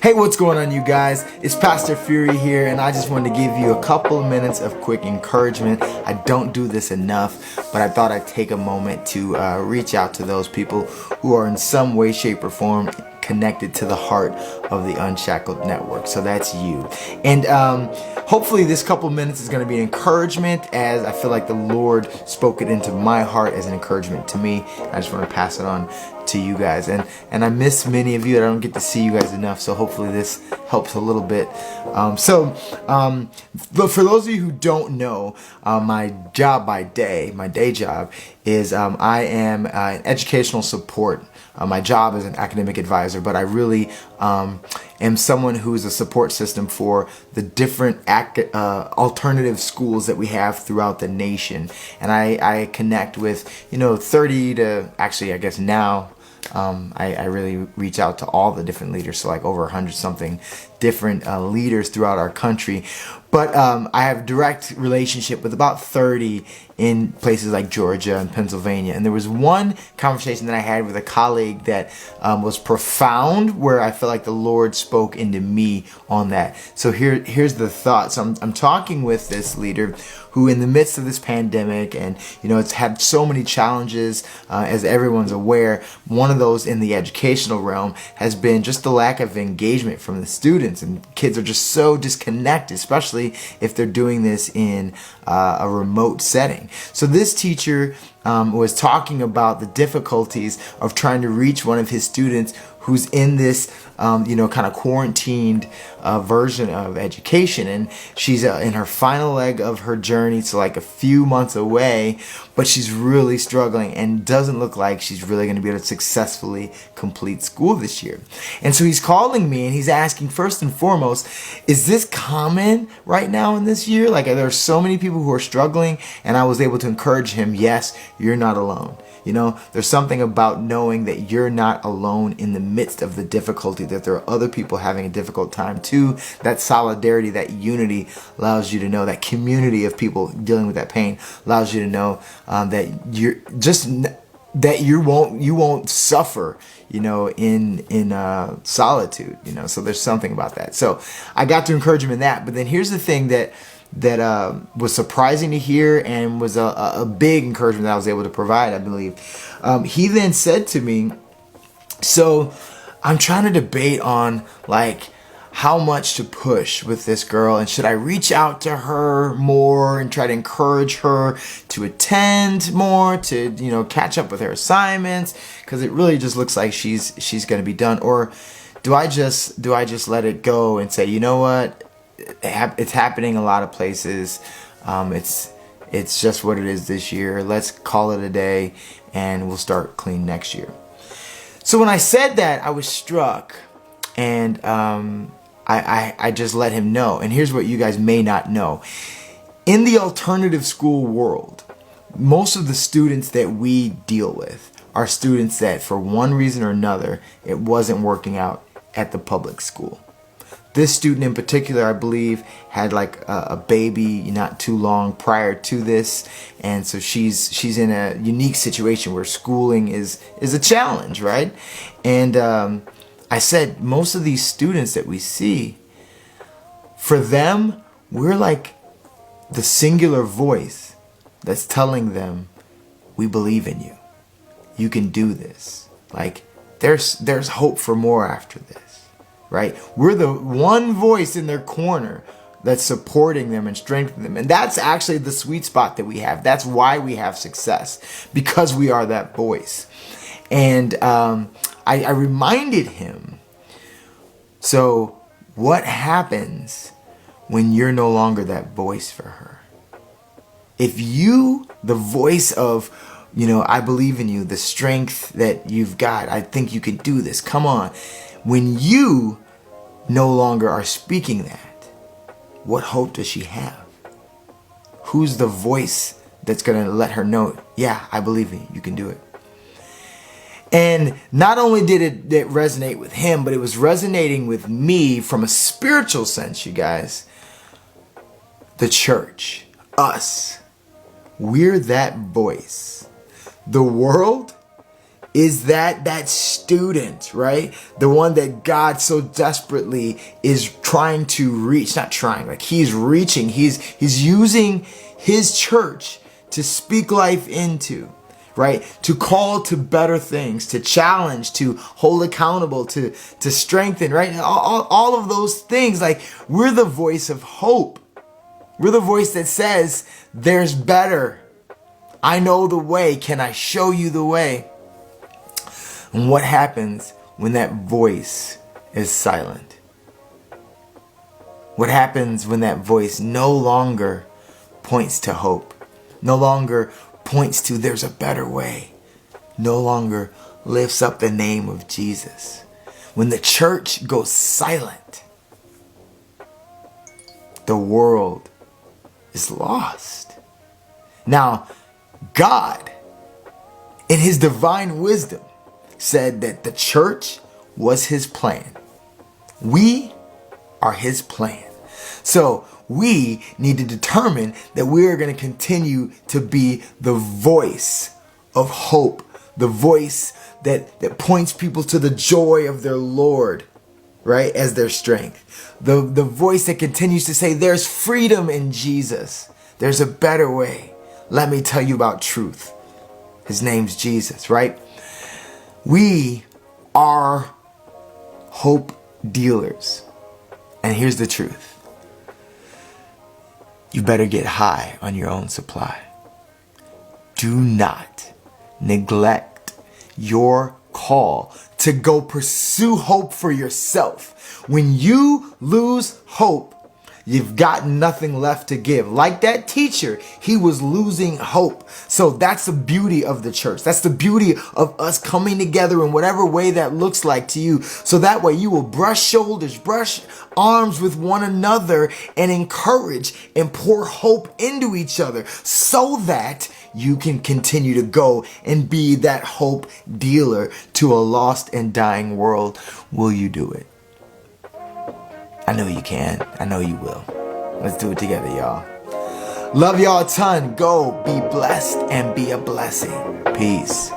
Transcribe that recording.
Hey, what's going on, you guys? It's Pastor Fury here, and I just wanted to give you a couple of minutes of quick encouragement. I don't do this enough, but I thought I'd take a moment to reach out to those people who are in some way, shape, or form connected to the heart of the Unshackled Network. So that's you. And hopefully this couple minutes is going to be an encouragement, as I feel like the Lord spoke it into my heart as an encouragement to me. I just want to pass it on to you guys. And I miss many of you. I don't get to see you guys enough, so hopefully this helps a little bit. But for those of you who don't know, my day job is I am an educational support. My job is an academic advisor, but I really am someone who is a support system for the different alternative schools that we have throughout the nation. And I connect with, 30 to, actually, I guess now, I really reach out to all the different leaders, so like over 100 something different leaders throughout our country. But I have direct relationship with about 30 in places like Georgia and Pennsylvania. And there was one conversation that I had with a colleague that was profound, where I felt like the Lord spoke into me on that. So here's the thought. So I'm talking with this leader who, in the midst of this pandemic, and it's had so many challenges, as everyone's aware, one of those in the educational realm has been just the lack of engagement from the students, and kids are just so disconnected, especially if they're doing this in a remote setting. So this teacher was talking about the difficulties of trying to reach one of his students who's in this kind of quarantined version of education, and she's in her final leg of her journey, so like a few months away, but she's really struggling and doesn't look like she's really going to be able to successfully complete school this year. And so he's calling me and he's asking, first and foremost, is this common right now in this year? Like, there are so many people who are struggling, and I was able to encourage him, yes, you're not alone. There's something about knowing that you're not alone in the midst of the difficulty, that there are other people having a difficult time too. That solidarity, that unity allows you to know, that community of people dealing with that pain allows you to know that you won't suffer, in solitude, so there's something about that. So I got to encourage him in that. But then here's the thing that was surprising to hear, and was a big encouragement that I was able to provide, I believe. He then said to me, so I'm trying to debate on like how much to push with this girl, and should I reach out to her more and try to encourage her to attend more, to catch up with her assignments, because it really just looks like she's going to be done, or do I just let it go and say, you know what, it's happening a lot of places, it's just what it is this year, let's call it a day and we'll start clean next year. So when I said that, I was struck, and I just let him know. And here's what you guys may not know. In the alternative school world, most of the students that we deal with are students that, for one reason or another, it wasn't working out at the public school. This student in particular, I believe, had like a baby not too long prior to this, and so she's in a unique situation where schooling is a challenge, right? And I said, most of these students that we see, for them, we're like the singular voice that's telling them, we believe in you. You can do this. Like, there's hope for more after this. Right? We're the one voice in their corner that's supporting them and strengthening them. And that's actually the sweet spot that we have. That's why we have success, because we are that voice. And I reminded him, so what happens when you're no longer that voice for her? If you, the voice of, I believe in you, the strength that you've got, I think you can do this, come on. When you no longer are speaking that, what hope does she have? Who's the voice that's going to let her know, yeah, I believe in you, you can do it? And not only did it resonate with him, but it was resonating with me from a spiritual sense, you guys. The church, us, we're that voice. The world is that student, right? The one that God so desperately is trying to reach, not trying, like he's reaching, he's using his church to speak life into, right? To call to better things, to challenge, to hold accountable, to strengthen, right? All of those things, like we're the voice of hope. We're the voice that says there's better. I know the way. Can I show you the way? And what happens when that voice is silent? What happens when that voice no longer points to hope? No longer points to there's a better way? No longer lifts up the name of Jesus? When the church goes silent, the world is lost. Now, God, in his divine wisdom, said that the church was his plan. We are his plan. So we need to determine that we are going to continue to be the voice of hope, the voice that points people to the joy of their Lord, right, as their strength. The voice that continues to say there's freedom in Jesus. There's a better way. Let me tell you about truth. His name's Jesus, right? We are hope dealers. And here's the truth. You better get high on your own supply. Do not neglect your call to go pursue hope for yourself. When you lose hope, you've got nothing left to give. Like that teacher, he was losing hope. So that's the beauty of the church. That's the beauty of us coming together in whatever way that looks like to you. So that way you will brush shoulders, brush arms with one another, and encourage and pour hope into each other so that you can continue to go and be that hope dealer to a lost and dying world. Will you do it? I know you can. I know you will. Let's do it together, y'all. Love y'all a ton. Go be blessed and be a blessing. Peace.